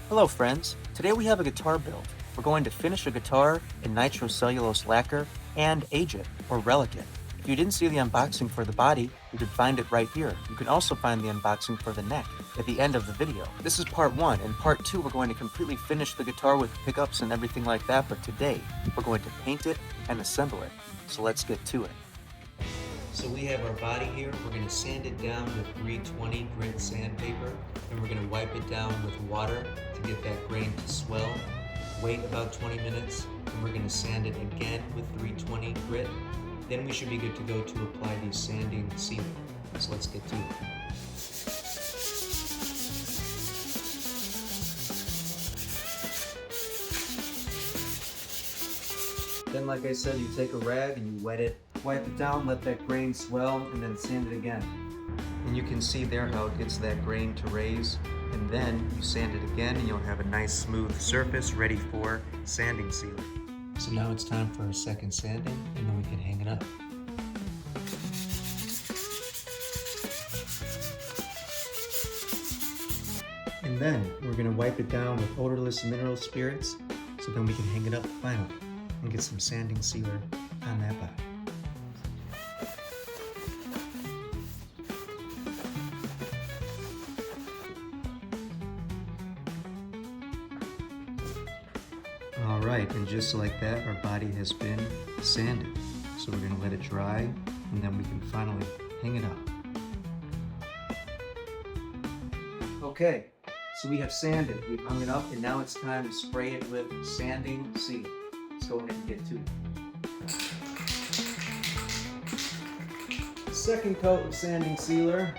Hello friends, today we have a guitar build. We're going to finish a guitar in nitrocellulose lacquer and age it, or relic it. If you didn't see the unboxing for the body, you can find it right here. You can also find the unboxing for the neck at the end of the video. This is part 1. In part 2 we're going to completely finish the guitar with pickups and everything like that, but today we're going to paint it and assemble it. So let's get to it. So we have our body here. We're going to sand it down with 320 grit sandpaper, and we're going to wipe it down with water to get that grain to swell. Wait about 20 minutes, and we're going to sand it again with 320 grit. Then we should be good to go to apply the sanding sealer. So let's get to it. Then, like I said, you take a rag and you wet it, wipe it down, let that grain swell, and then sand it again. And you can see there how it gets that grain to raise. And then you sand it again and you'll have a nice smooth surface ready for sanding sealer. So now it's time for a second sanding, and then we can hang it up. And then we're going to wipe it down with odorless mineral spirits, so then we can hang it up finally and get some sanding sealer on that body. Alright, and just like that, our body has been sanded. So we're going to let it dry, and then we can finally hang it up. Okay, so we have sanded, we've hung it up, and now it's time to spray it with sanding sealer. Let's go ahead and get to it. Second coat of sanding sealer.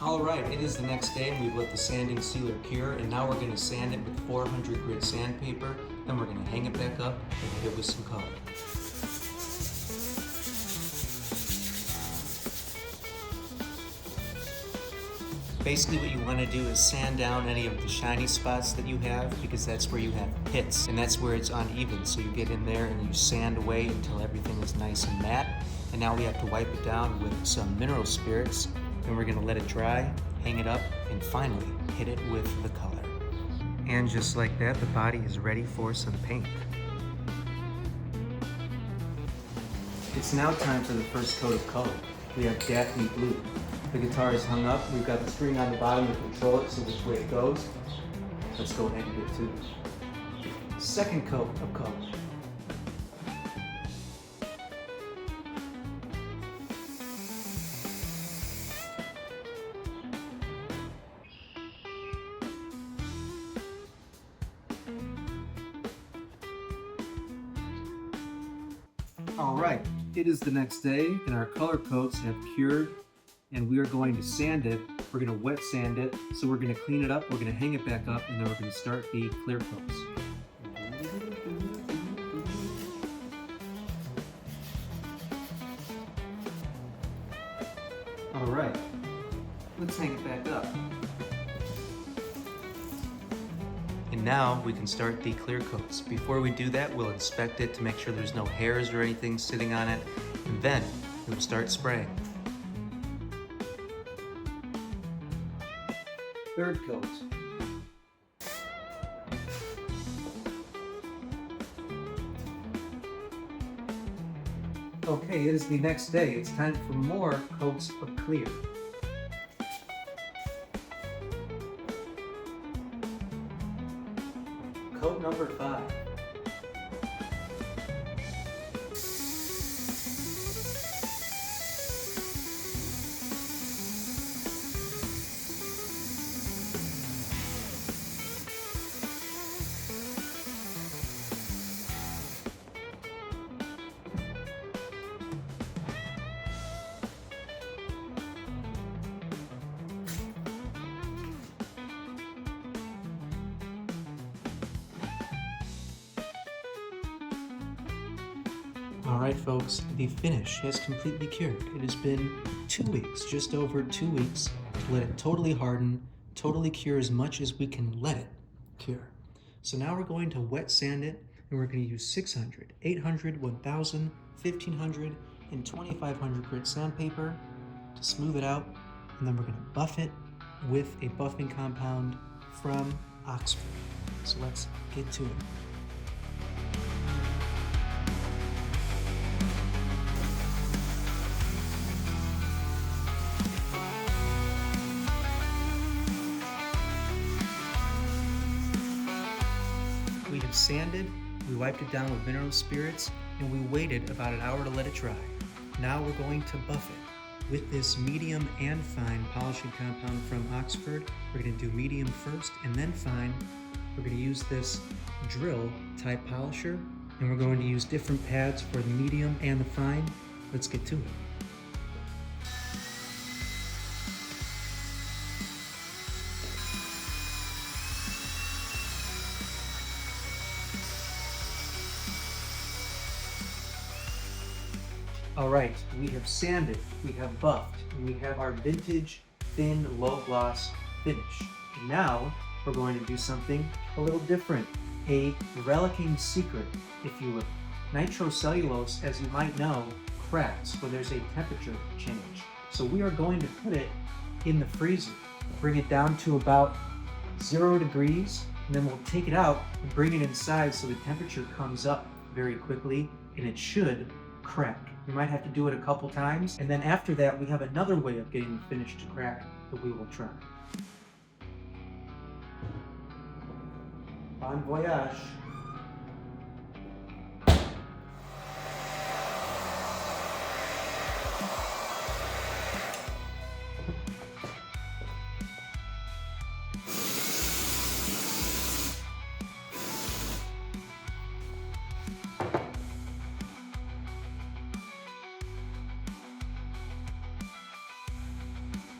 Alright, it is the next day and we've let the sanding sealer cure, and now we're going to sand it with 400 grit sandpaper, then we're going to hang it back up and hit it with some color. Basically what you want to do is sand down any of the shiny spots that you have, because that's where you have pits and that's where it's uneven. So you get in there and you sand away until everything is nice and matte. And now we have to wipe it down with some mineral spirits, and we're going to let it dry, hang it up, and finally hit it with the color. And just like that, the body is ready for some paint. It's now time for the first coat of color. We have Daphne Blue. The guitar is hung up, we've got the string on the bottom to control it so which way it goes. Let's go ahead and get to it. Second coat of color. Alright, it is the next day and our color coats have cured, and we are going to sand it. We're going to wet sand it, so we're going to clean it up, we're going to hang it back up, and then we're going to start the clear coats. Alright, let's hang it back up. And now we can start the clear coats. Before we do that, we'll inspect it to make sure there's no hairs or anything sitting on it, and then we'll start spraying. Third coat. Okay, it is the next day. It's time for more coats of clear. Coat number 5. Alright folks, the finish has completely cured. It has been 2 weeks, just over 2 weeks, to let it totally harden, totally cure as much as we can let it cure. So now we're going to wet sand it, and and we're going to use 600, 800, 1000, 1500, and 2500 grit sandpaper to smooth it out, and then we're going to buff it with a buffing compound from Oxford. So let's get to it. We have sanded, we wiped it down with mineral spirits, and we waited about an hour to let it dry. Now we're going to buff it with this medium and fine polishing compound from Oxford. We're going to do medium first and then fine. We're going to use this drill type polisher, and we're going to use different pads for the medium and the fine. Let's get to it. All right, we have sanded, we have buffed, and we have our vintage thin low gloss finish. And now we're going to do something a little different, a Relicing secret, if you will. Nitrocellulose, as you might know, cracks when there's a temperature change. So we are going to put it in the freezer, bring it down to about 0 degrees, and then we'll take it out and bring it inside so the temperature comes up very quickly, and it should crack. We might have to do it a couple times, and then after that we have another way of getting the finish to crack that we will try. Bon voyage.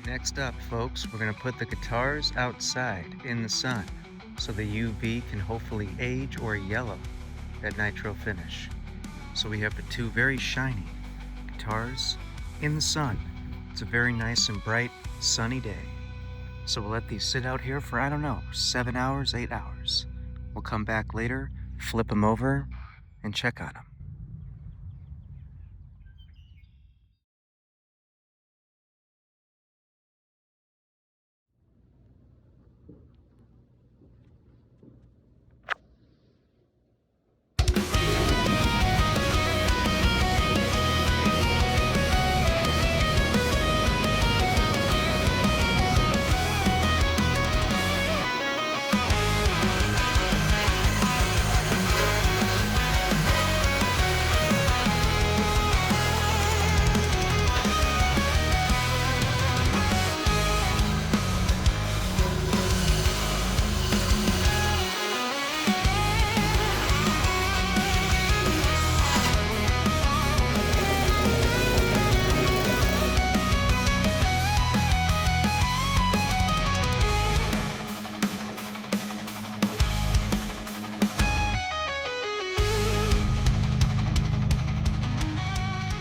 Next up, folks, we're going to put the guitars outside in the sun so the UV can hopefully age or yellow that nitro finish. So we have the two very shiny guitars in the sun. It's a very nice and bright sunny day. So we'll let these sit out here for, I don't know, 7 hours, 8 hours. We'll come back later, flip them over, and check on them.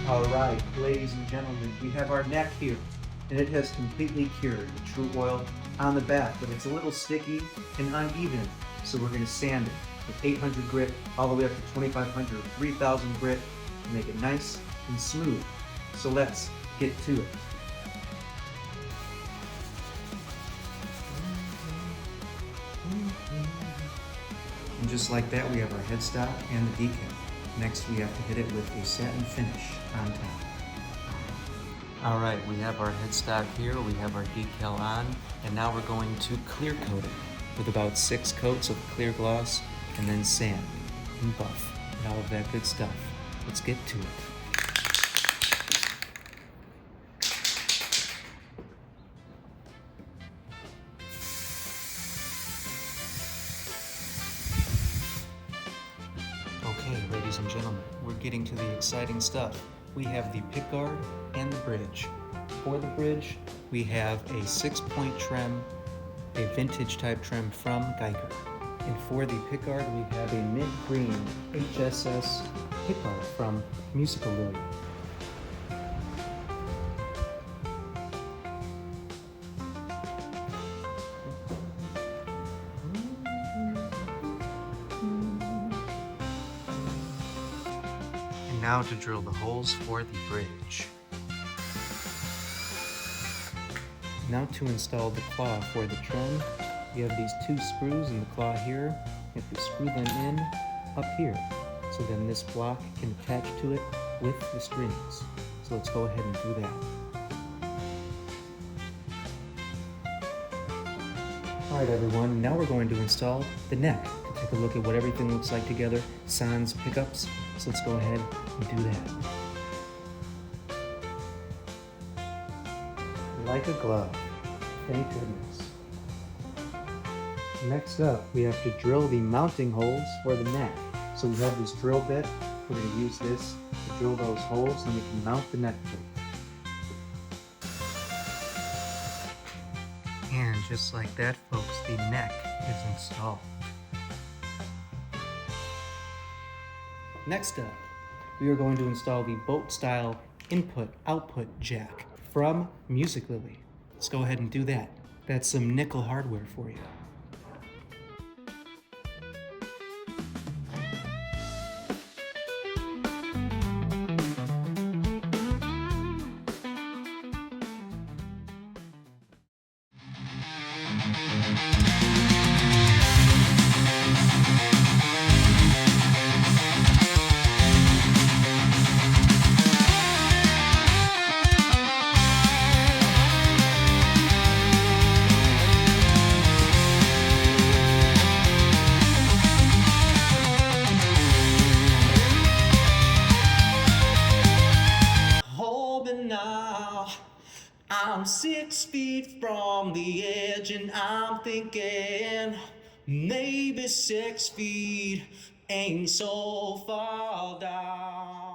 All right, ladies and gentlemen, we have our neck here, and it has completely cured. The true oil on the back, but it's a little sticky and uneven, so we're going to sand it with 800 grit all the way up to 2500 or 3000 grit to make it nice and smooth. So let's get to it. And just like that, we have our headstock and the decal. Next, we have to hit it with a satin finish on top. All right, we have our headstock here, we have our decal on, and now we're going to clear coat it with about 6 coats of clear gloss, and then sand and buff and all of that good stuff. Let's get to it. Okay, ladies and gentlemen, we're getting to the exciting stuff. We have the pickguard and the bridge. For the bridge, we have a 6-point trim, a vintage type trim from Geiger. And for the pickguard, we have a mint green HSS pickguard from Musical Lily. Now to drill the holes for the bridge. Now to install the claw for the trim. You have these 2 screws in the claw here. You have to screw them in up here, so then this block can attach to it with the strings. So let's go ahead and do that. Alright everyone, now we're going to install the neck. To take a look at what everything looks like together, sans pickups. So let's go ahead and do that. Like a glove. Thank goodness. Next up, we have to drill the mounting holes for the neck. So we have this drill bit. We're going to use this to drill those holes, and we can mount the neck plate. And just like that, folks, the neck is installed. Next up, we are going to install the boat-style input-output jack from Music Lily. Let's go ahead and do that. That's some nickel hardware for you. Now I'm 6 feet from the edge, and I'm thinking maybe 6 feet ain't so far down.